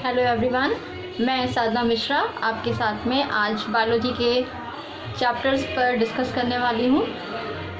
Hello everyone, मैं साधना मिश्रा आपके साथ में आज बायोलॉजी के चैप्टर्स पर डिस्कस करने वाली हूँ।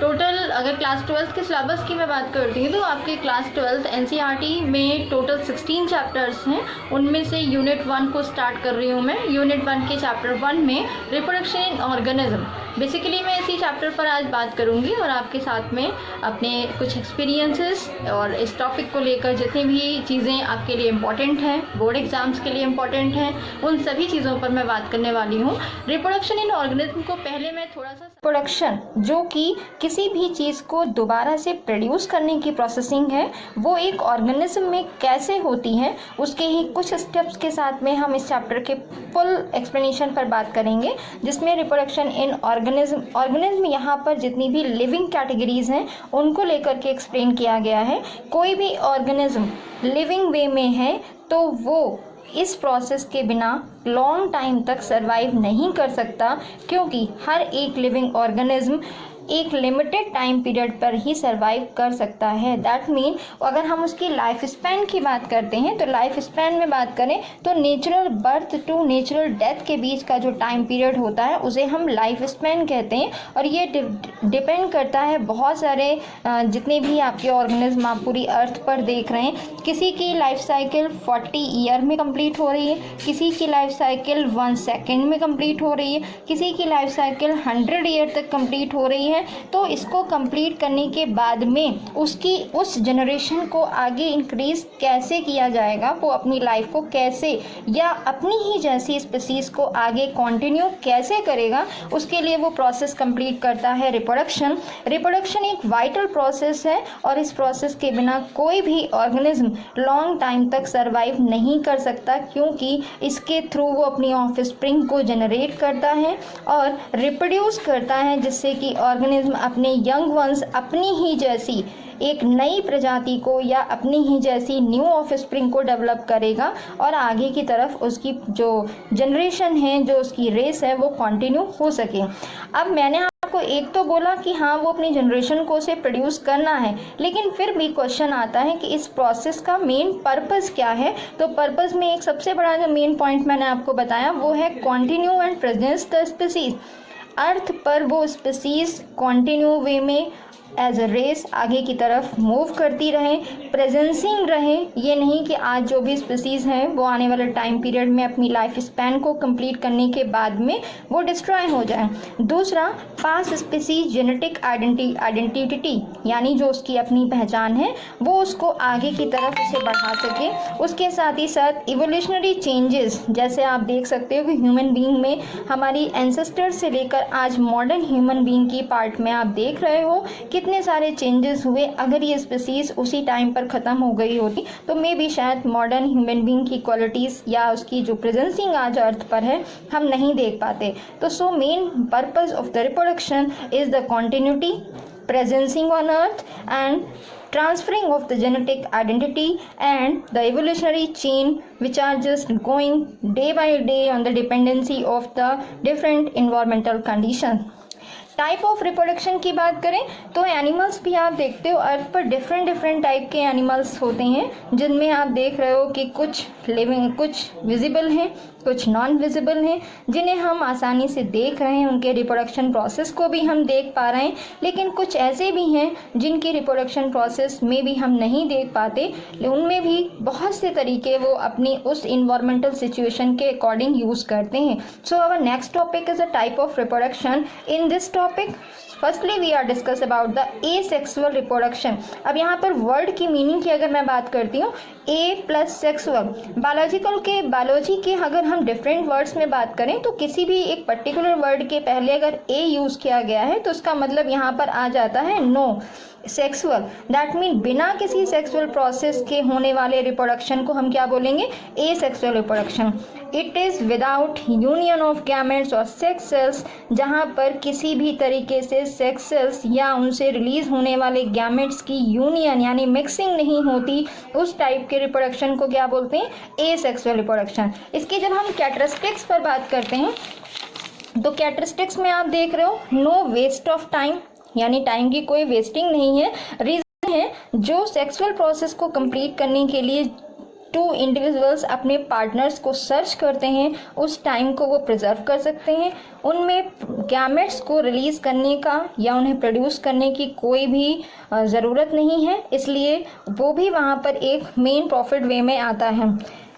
टोटल अगर क्लास 12 के सिलेबस की मैं बात करती हूँ तो आपके क्लास 12 एनसीईआरटी में टोटल 16 चैप्टर्स हैं। उनमें से यूनिट 1 को स्टार्ट कर रही हूँ मैं। यूनिट 1 के चैप्टर 1 में रिप्रोडक्शन इन ऑर्गेनिज्म, बेसिकली मैं इसी चैप्टर पर आज बात करूँगी और आपके साथ में अपने कुछ एक्सपीरियंसेस और इस टॉपिक को लेकर जितनी भी चीज़ें आपके लिए इम्पॉर्टेंट हैं, बोर्ड एग्जाम्स के लिए इम्पॉर्टेंट हैं, उन सभी चीज़ों पर मैं बात करने वाली हूँ। रिप्रोडक्शन इन ऑर्गेनिज्म को पहले मैं थोड़ा सा प्रोडक्शन, जो कि किसी भी चीज़ को दोबारा से प्रोड्यूस करने की प्रोसेसिंग है, वो एक ऑर्गेनिज्म में कैसे होती है उसके ही कुछ स्टेप्स के साथ में हम इस चैप्टर के फुल एक्सप्लेनेशन पर बात करेंगे, जिसमें रिप्रोडक्शन इन ऑर्गेनिज्म यहाँ पर जितनी भी लिविंग कैटेगरीज हैं उनको लेकर के एक्सप्लेन किया गया है। कोई भी ऑर्गेनिज्म लिविंग वे में है तो वो इस प्रोसेस के बिना लॉन्ग टाइम तक सरवाइव नहीं कर सकता, क्योंकि हर एक लिविंग ऑर्गेनिज्म एक लिमिटेड टाइम पीरियड पर ही सरवाइव कर सकता है। दैट मीन अगर हम उसकी लाइफ स्पैन की बात करते हैं तो लाइफ स्पैन में बात करें तो natural birth to natural death के बीच का जो टाइम पीरियड होता है उसे हम लाइफ स्पैन कहते हैं। और ये डिपेंड करता है बहुत सारे जितने भी आपके ऑर्गेनिज्म आप पूरी अर्थ पर देख रहे हैं, किसी की लाइफ साइकिल 40 ईयर में कंप्लीट हो रही है, किसी की लाइफ साइकिल 1 सेकेंड में कंप्लीट हो रही है, किसी की लाइफ साइकिल 100 ईयर तक कंप्लीट हो रही है। तो इसको कंप्लीट करने के बाद में उसकी उस जनरेशन को आगे इंक्रीज कैसे किया जाएगा, वो अपनी लाइफ को कैसे या अपनी ही जैसी स्पीसीज को आगे कंटिन्यू कैसे करेगा, उसके लिए वो प्रोसेस कंप्लीट करता है रिप्रोडक्शन। रिप्रोडक्शन एक वाइटल प्रोसेस है और इस प्रोसेस के बिना कोई भी ऑर्गेनिज्म लॉन्ग टाइम तक सरवाइव नहीं कर सकता, क्योंकि इसके थ्रू वो अपनी ऑफस्प्रिंग को जनरेट करता है और रिप्रोड्यूस करता है, जिससे कि ऑर्गेनिज्म अपने यंग वंस अपनी ही जैसी एक नई प्रजाति को या अपनी ही जैसी न्यू ऑफस्प्रिंग को डेवलप करेगा और आगे की तरफ उसकी जो जनरेशन है, जो उसकी रेस है, वो कंटिन्यू हो सके। अब मैंने आपको एक तो बोला कि हाँ वो अपनी जनरेशन को उसे प्रोड्यूस करना है, लेकिन फिर भी क्वेश्चन आता है कि इस प्रोसेस का मेन पर्पस क्या है। तो पर्पस में एक सबसे बड़ा जो मेन पॉइंट मैंने आपको बताया वो है continue and presence the species. Earth पर वो स्पीसीज कंटिन्यू वे में एज अ रेस आगे की तरफ मूव करती रहे, प्रेजेंसिंग रहे। ये नहीं कि आज जो भी स्पीसीज़ हैं वो आने वाले टाइम पीरियड में अपनी लाइफ स्पैन को कंप्लीट करने के बाद में वो डिस्ट्रॉय हो जाए। दूसरा, पास स्पीसीज जेनेटिक आइडेंटिटी, यानी जो उसकी अपनी पहचान है वो उसको आगे की तरफ उसे बढ़ा सके। उसके साथ ही साथ इवोल्यूशनरी चेंजेस, जैसे आप देख सकते हो कि ह्यूमन बीइंग में हमारी एंसेस्टर से लेकर आज मॉडर्न ह्यूमन बीइंग की पार्ट में आप देख रहे हो कितने सारे चेंजेस हुए। अगर ये स्पीसीज उसी टाइम पर ख़त्म हो गई होती तो मे भी शायद मॉडर्न ह्यूमन बीइंग की क्वालिटीज़ या उसकी जो प्रेजेंसिंग आज अर्थ पर है हम नहीं देख पाते। तो so main purpose of the reproduction is the continuity, presencing on earth and transferring of the genetic identity and the evolutionary chain, which are just going day by day on the dependency of the different environmental conditions. Type of reproduction की बात करें तो animals भी आप देखते हो अर्थ पर different type के एनिमल्स होते हैं, जिनमें आप देख रहे हो कि कुछ लिविंग, कुछ विजिबल हैं, कुछ नॉन विजिबल हैं, जिन्हें हम आसानी से देख रहे हैं, उनके रिप्रोडक्शन प्रोसेस को भी हम देख पा रहे हैं। लेकिन कुछ ऐसे भी हैं जिनकी रिप्रोडक्शन प्रोसेस में भी हम नहीं देख पाते, उनमें भी बहुत से तरीके वो अपनी उस इन्वायरमेंटल सिचुएशन के अकॉर्डिंग यूज़ करते हैं। So our next topic is a type of reproduction. In this topic firstly we are discuss about the asexual reproduction. अब यहाँ पर वर्ड की मीनिंग की अगर मैं बात करती हूँ, ए प्लस सेक्सुअल, बायोलॉजी के अगर हम डिफरेंट वर्ड्स में बात करें तो किसी भी एक पर्टिकुलर वर्ड के पहले अगर ए यूज़ किया गया है तो उसका मतलब यहाँ पर आ जाता है नो सेक्सुअल। दैट मीन बिना किसी सेक्सुअल प्रोसेस के होने वाले रिप्रोडक्शन को हम क्या बोलेंगे, ए sexual reproduction. It is without union of gametes और सेक्स सेल्स, जहाँ पर किसी भी तरीके से सेक्स सेल्स या उनसे रिलीज होने वाले गैमेट्स की यूनियन यानी मिक्सिंग नहीं होती, उस टाइप के रिप्रोडक्शन को क्या बोलते हैं, ए सेक्सुअल रिप्रोडक्शन। इसकी जब हम कैरेक्टरिस्टिक्स पर बात करते हैं तो कैरेक्टरिस्टिक्स में आप देख रहे हो नो वेस्ट ऑफ टाइम, यानी टाइम की कोई वेस्टिंग नहीं है। रीज़न है जो सेक्सुअल प्रोसेस को कंप्लीट करने के लिए टू इंडिविजुअल्स अपने पार्टनर्स को सर्च करते हैं उस टाइम को वो प्रिजर्व कर सकते हैं। उनमें गैमेट्स को रिलीज़ करने का या उन्हें प्रोड्यूस करने की कोई भी ज़रूरत नहीं है, इसलिए वो भी वहाँ पर एक मेन प्रॉफिट वे में आता है।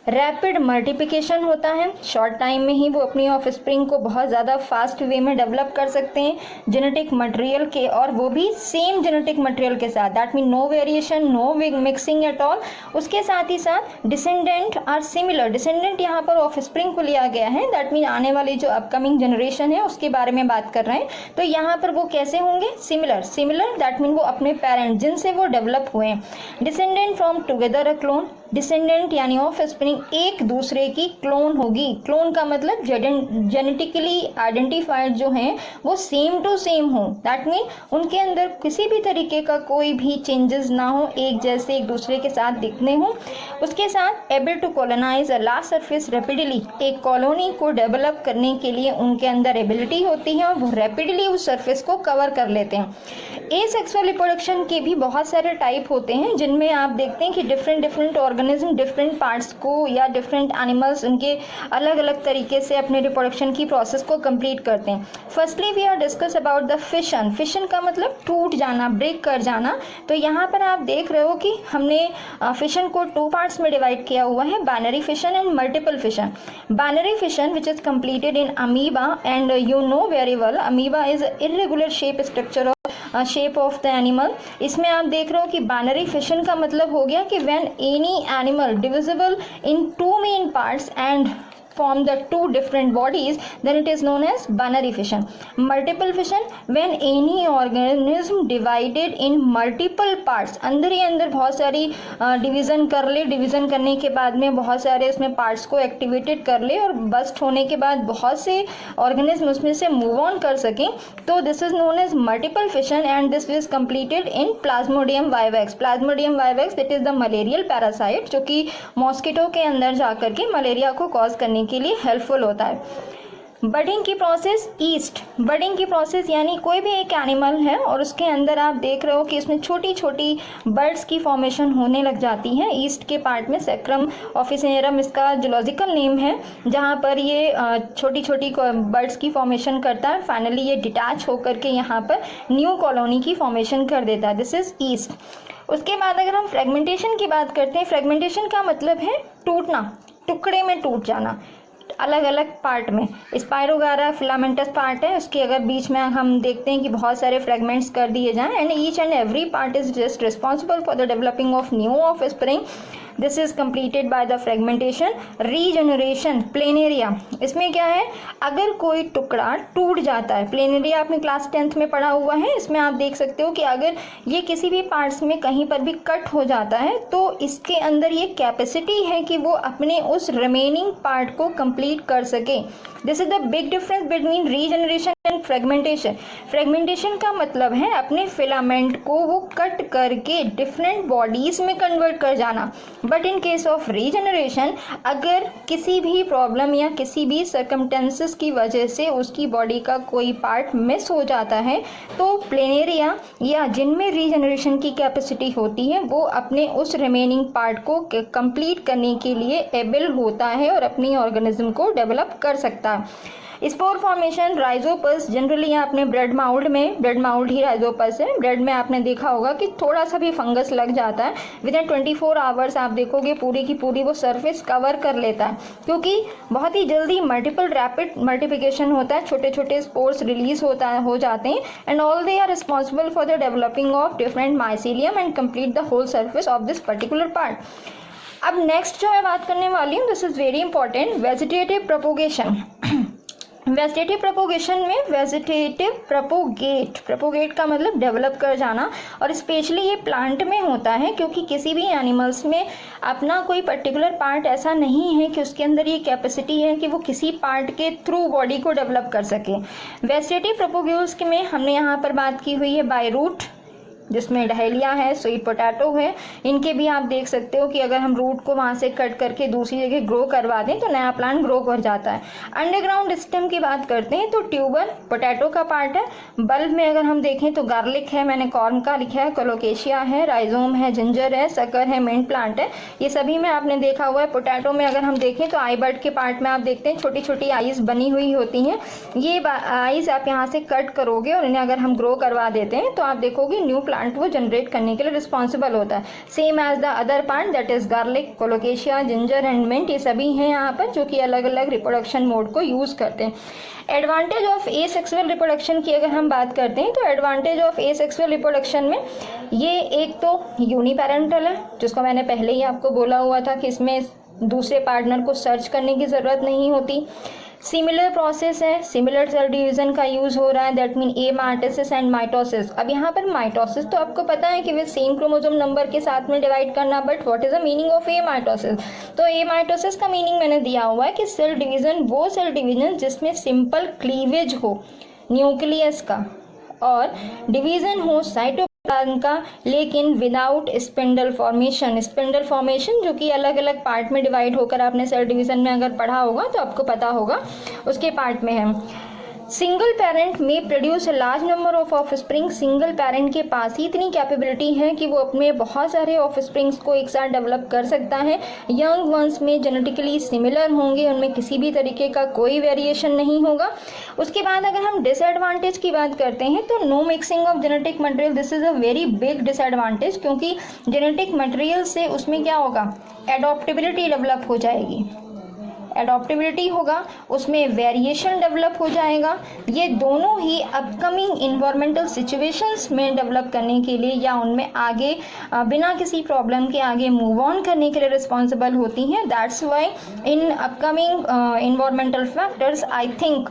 रैपिड मल्टीप्लिकेशन होता है, शॉर्ट टाइम में ही वो अपनी ऑफस्प्रिंग को बहुत ज़्यादा फास्ट वे में डेवलप कर सकते हैं जेनेटिक मटेरियल के, और वो भी सेम जेनेटिक मटेरियल के साथ, that mean no variation, no mixing at all. उसके साथ ही साथ डिसेंडेंट आर सिमिलर, डिसेंडेंट यहाँ पर ऑफस्प्रिंग को लिया गया है, दैट मीन आने वाली जो अपकमिंग जनरेशन है उसके बारे में बात कर रहे हैं। तो यहाँ पर वो कैसे होंगे? सिमिलर, सिमिलर दैट मीन वो अपने पेरेंट जिनसे वो डेवलप हुए हैं। Descendant from together a clone, descendant यानी ऑफस्प्रिंग एक दूसरे की क्लोन होगी। क्लोन का मतलब जेनेटिकली आइडेंटिफाइड जो हैं वो सेम टू सेम हो, दैट मीन उनके अंदर किसी भी तरीके का कोई भी चेंजेस ना हो, एक जैसे एक दूसरे के साथ दिखने हो। उसके साथ able to colonize a large surface rapidly, एक कॉलोनी को डेवलप करने के लिए उनके अंदर एबिलिटी होती है और वो रैपिडली उस सरफेस को कवर कर लेते हैं। एसेक्सुअल रिप्रोडक्शन के भी बहुत सारे टाइप होते हैं जिनमें आप देखते हैं कि डिफरेंट ऑर्गेनिज्म डिफरेंट पार्ट्स को या डिफरेंट एनिमल्स उनके अलग अलग तरीके से अपने रिप्रोडक्शन की प्रोसेस को कंप्लीट करते हैं। Firstly we are discuss about the fission. Fission का मतलब टूट जाना, ब्रेक कर जाना। तो यहाँ पर आप देख रहे हो कि हमने फिशन को 2 पार्ट्स में डिवाइड किया हुआ है, binary fission and multiple fission. Binary fission which is completed in amoeba and you know very well amoeba is irregular shape structure shape of the animal. इसमें आप देख रहे हो कि बाइनरी फिशन का मतलब हो गया कि when any animal divisible in 2 main parts and form the 2 different bodies, then it is known as binary fission. Multiple fission, when any organism divided in multiple parts, अंदर ही अंदर बहुत सारी डिवीज़न कर ले, डिवीज़न करने के बाद में बहुत सारे उसमें पार्ट्स को एक्टिवेटेड कर ले और बस्ट होने के बाद बहुत से ऑर्गेनिज्म उसमें से मूव ऑन कर सकें, तो this is known as multiple fission and this is completed in Plasmodium vivax. Plasmodium vivax that is the malarial parasite जो कि मॉस्किटो के अंदर जाकर के मलेरिया को कॉज करने के लिए हेल्पफुल होता है। बडिंग की प्रोसेस ईस्ट, बडिंग की प्रोसेस यानी कोई भी एक एनिमल है और उसके अंदर आप देख रहे हो कि इसमें छोटी छोटी बर्ड्स की फॉर्मेशन होने लग जाती है। ईस्ट के पार्ट में सेक्रम ऑफिसिनेरम इसका जूलॉजिकल नेम है, जहाँ पर ये छोटी छोटी बर्ड्स की फॉर्मेशन करता है। फाइनली ये डिटैच होकर के यहाँ पर न्यू कॉलोनी की फॉर्मेशन कर देता है। This is east. उसके बाद अगर हम फ्रेगमेंटेशन की बात करते हैं, फ्रेगमेंटेशन का मतलब है टूटना, टुकड़े में टूट जाना अलग अलग पार्ट में। स्पाइरोगारा फिलामेंटस पार्ट है, उसके अगर बीच में हम देखते हैं कि बहुत सारे फ्रेगमेंट्स कर दिए जाएं and each and every part is just responsible for the developing of new offspring. This is completed by the fragmentation. Regeneration, planaria, इसमें क्या है, अगर कोई टुकड़ा टूट जाता है, प्लेनेरिया आपने क्लास 10th में पढ़ा हुआ है, इसमें आप देख सकते हो कि अगर ये किसी भी पार्ट्स में कहीं पर भी कट हो जाता है तो इसके अंदर ये कैपेसिटी है कि वो अपने उस रिमेनिंग पार्ट को कंप्लीट कर सके। This is the big difference between regeneration and fragmentation. Fragmentation का मतलब है अपने फिलामेंट को वो कट करके डिफरेंट बॉडीज में कन्वर्ट कर जाना, but in case of regeneration अगर किसी भी प्रॉब्लम या किसी भी सर्कमटेंसेस की वजह से उसकी बॉडी का कोई पार्ट मिस हो जाता है तो प्लेनेरिया या जिनमें रीजनरेशन की कैपेसिटी होती है वो अपने उस रिमेनिंग पार्ट को कंप्लीट करने के लिए एबल होता है और अपनी ऑर्गेनिज्म को डेवलप कर सकता है। स्पोर फॉर्मेशन, राइजोपस, जनरली आपने ब्रेड माउल्ड में, ब्रेड माउल्ड ही राइजोपस है, ब्रेड में आपने देखा होगा कि थोड़ा सा भी फंगस लग जाता है विद इन 24 आवर्स आप देखोगे पूरी की पूरी वो सरफेस कवर कर लेता है, क्योंकि बहुत ही जल्दी मल्टीपल रैपिड मल्टीप्लिकेशन होता है, छोटे छोटे स्पोर्स रिलीज हो जाते हैं and all they are responsible for the developing of different mycelium and complete the whole surface of this particular part. अब नेक्स्ट जो मैं बात करने वाली हूँ, this is very important, vegetative propagation. Vegetative propagation में वेजिटेटिव प्रोपोगेट का मतलब डेवलप कर जाना, और स्पेशली ये प्लांट में होता है क्योंकि किसी भी एनिमल्स में अपना कोई पर्टिकुलर पार्ट ऐसा नहीं है कि उसके अंदर ये कैपेसिटी है कि वो किसी पार्ट के थ्रू बॉडी को डेवलप कर सके। वेजिटेटिव प्रोपोगेट्स में हमने यहाँ पर बात की हुई है बाय रूट, जिसमें डहेलिया है, स्वीट पोटैटो है, इनके भी आप देख सकते हो कि अगर हम रूट को वहाँ से कट करके दूसरी जगह ग्रो करवा दें तो नया प्लांट ग्रो कर जाता है। अंडरग्राउंड स्टेम की बात करते हैं तो ट्यूबर पोटैटो का पार्ट है। बल्ब में अगर हम देखें तो गार्लिक है, मैंने कॉर्न का लिखा है, कोलोकेशिया है, राइजोम है, जिंजर है, सकर है, मिंट प्लांट है, ये सभी में आपने देखा हुआ है। पोटैटो में अगर हम देखें तो आई बर्ड के पार्ट में आप देखते हैं छोटी छोटी आइज बनी हुई होती हैं। ये आइज आप यहाँ से कट करोगे और इन्हें अगर हम ग्रो करवा देते हैं तो आप देखोगे न्यू प्लांट वो जनरेट करने के लिए रिस्पॉन्सिबल होता है। Same as the other part that is garlic, colocasia, ginger and mint, ये सभी हैं यहाँ पर जो कि अलग अलग रिप्रोडक्शन मोड को यूज करते हैं। एडवांटेज ऑफ एसेक्सुअल रिप्रोडक्शन की अगर हम बात करते हैं तो एडवांटेज ऑफ एसेक्सुअल रिप्रोडक्शन में ये एक तो यूनिपेरेंटल है, जिसको मैंने पहले ही आपको बोला हुआ था कि इसमें दूसरे पार्टनर को सर्च करने की ज़रूरत नहीं होती। सिमिलर प्रोसेस है, सिमिलर सेल डिवीजन का यूज़ हो रहा है, that mean A mitosis and mitosis. अब यहाँ पर माइटोसिस तो आपको पता है कि वे सेम क्रोमोसोम नंबर के साथ में डिवाइड करना, but what is the meaning of A mitosis? तो ए माइटोसिस का मीनिंग मैंने दिया हुआ है कि सेल डिवीजन वो सेल डिवीजन जिसमें सिंपल क्लीवेज हो न्यूक्लियस का और डिवीजन हो साइटोप्लाज्म का, लेकिन without spindle formation. Spindle formation जो कि अलग अलग पार्ट में डिवाइड होकर आपने सेल डिवीजन में अगर पढ़ा होगा तो आपको पता होगा उसके पार्ट में है। सिंगल पेरेंट में produce large number of offspring. Single parent के पास ही इतनी कैपेबिलिटी है कि वो अपने बहुत सारे ऑफस्प्रिंग्स को एक साथ डेवलप कर सकता है। यंग वंस में जेनेटिकली सिमिलर होंगे, उनमें किसी भी तरीके का कोई वेरिएशन नहीं होगा। उसके बाद अगर हम डिसएडवांटेज की बात करते हैं तो no mixing of genetic material, this is a very big disadvantage, क्योंकि जेनेटिक मटेरियल से उसमें क्या होगा, एडॉप्टेबिलिटी डेवलप हो जाएगी। एडॉप्टेबिलिटी होगा, उसमें वेरिएशन डेवलप हो जाएगा। ये दोनों ही अपकमिंग इन्वायरमेंटल सिचुएशंस में डेवलप करने के लिए या उनमें आगे बिना किसी प्रॉब्लम के आगे मूव ऑन करने के लिए रिस्पॉन्सिबल होती हैं। That's why in upcoming environmental factors I think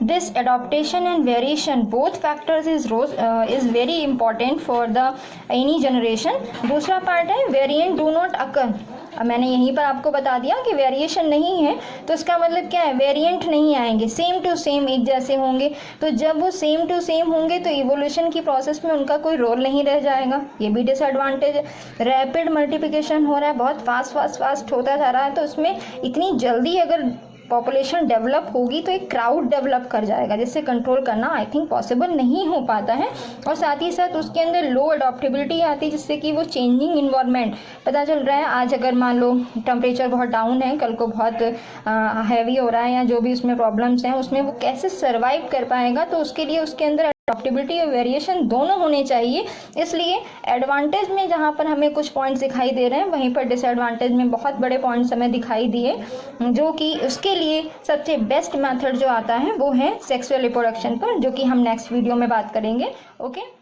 this adaptation and variation both factors is very important for the any generation। दूसरा पार्ट है variant do not occur। अब मैंने यहीं पर आपको बता दिया कि वेरिएशन नहीं है तो इसका मतलब क्या है, वेरिएंट नहीं आएंगे, सेम टू सेम एक जैसे होंगे। तो जब वो सेम टू सेम होंगे तो इवोल्यूशन की प्रोसेस में उनका कोई रोल नहीं रह जाएगा, ये भी डिसएडवांटेज है। रैपिड मल्टीप्लिकेशन हो रहा है, बहुत फास्ट होता जा रहा है, तो उसमें इतनी जल्दी अगर पॉपुलेशन डेवलप होगी तो एक क्राउड डेवलप कर जाएगा, जिससे कंट्रोल करना आई थिंक पॉसिबल नहीं हो पाता है। और साथ ही साथ उसके अंदर लो अडॉप्टेबिलिटी आती है, जिससे कि वो चेंजिंग इन्वायरमेंट पता चल रहा है। आज अगर मान लो टेम्परेचर बहुत डाउन है, कल को बहुत हैवी हो रहा है या जो भी उसमें प्रॉब्लम्स हैं, उसमें वो कैसे सर्वाइव कर पाएगा, तो उसके लिए उसके अंदर अडॉप्टेबिलिटी और वेरिएशन दोनों होने चाहिए। इसलिए एडवांटेज में जहाँ पर हमें कुछ पॉइंट्स दिखाई दे रहे हैं, वहीं पर डिसएडवांटेज में बहुत बड़े पॉइंट्स हमें दिखाई दिए, जो कि उसके लिए सबसे बेस्ट मेथड जो आता है वो है सेक्सुअल रिप्रोडक्शन पर, जो कि हम नेक्स्ट वीडियो में बात करेंगे। ओके।